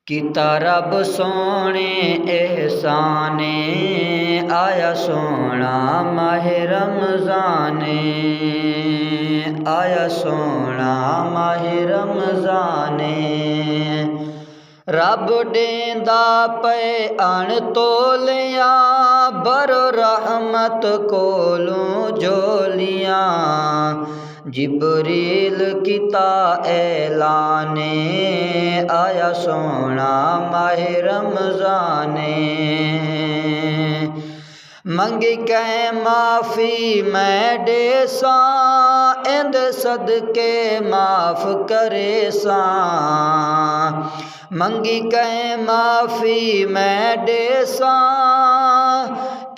कीता रब सोने एहसाने, आया सोना माहे रमज़ाने, आया सोना माहे रमज़ाने। रब देंदा पे अणतोलियां, बरो रहमत कोलों जोलियां। जिबरील कीता ऐलाने, आया सोना माहे रमज़ाने। मंगी कै माफ़ी मैं देसां, इंद सदके माफ़ करे सां। मंगी कै माफ़ी मैं देसां,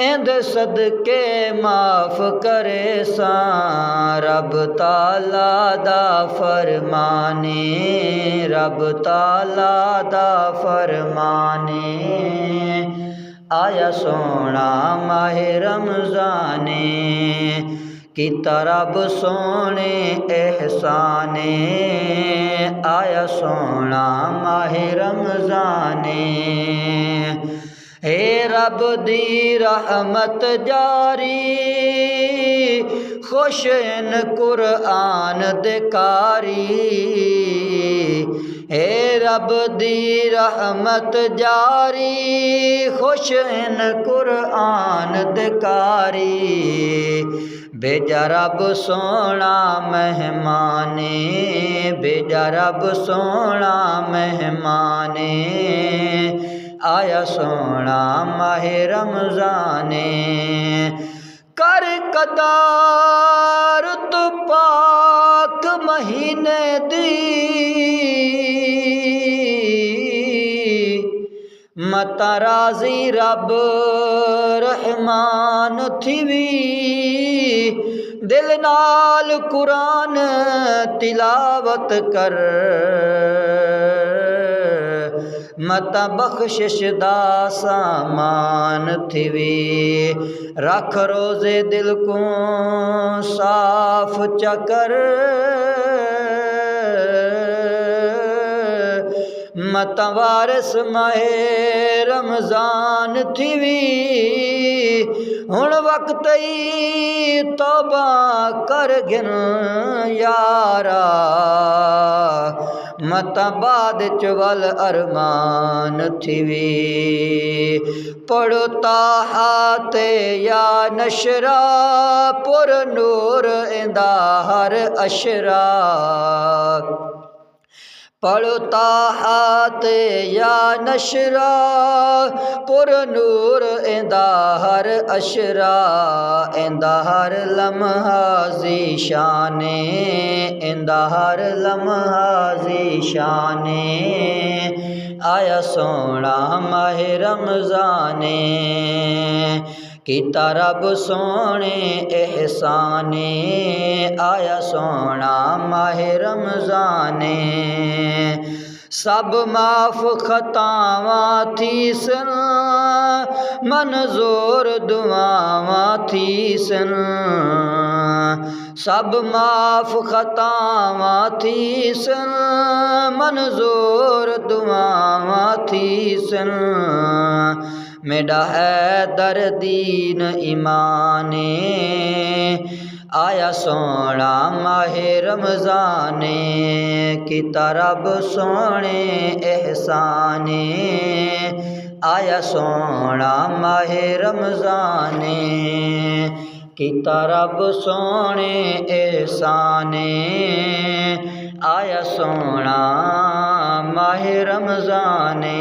इंद सदके माफ़ करे सां। रब ताला दा फरमाने, रब ताला दा फरमाने। आया सोना माहे रमज़ाने, कीता रब सोने एहसाने। आया सोना माहे रमज़ाने। हे रब दी रहमत जारी, खुश इन कुरआन दे कारी। हे रब दी रहमत जारी, खुश इन कुरआन दे कारी। भेजा रब सोना मेहमाने, भेजा रब सोना मेहमाने। आया सोना माहे रमज़ाने। कर कदार तू पाक महीने दी, मता राज़ी रब रहमान थीवी। दिल नाल कुरान तिलावत कर, मता बख्शिश दा सामान थीवी। रख रोज़े दिल को साफ चकर, मत वारिस माहे रमज़ान थीवी। हुण वक्त ही तौबा कर गिन यारा, मत बाद चवल अरमान थीवी। पढ़ो ताहाते या नशरा, पुर नूर इंदा हर अशरा। पढ़ो ताहाते या नशरा, पुर नूर इंदा हर अशरा। इंदा हर लम्हा ज़ीशाने, इंदा हर लम्हा ज़ीशाने। आया सोना माहे रमज़ाने, कीता रब सोने एहसाने। आया सोना माहे रमज़ाने। सब माफ़ खतावां थीसन, मंज़ूर दुआवां थीसन। सब माफ़ खतावां थीसन, मंज़ूर दुआवां थीसन। मेरा हैदर दीन ईमाने, आया सोना माहे रमज़ाने। कीता रब सोने एहसाने, आया सोना माहे रमज़ाने। कीता रब सोने एहसाने, आया सोना माहे रमज़ाने।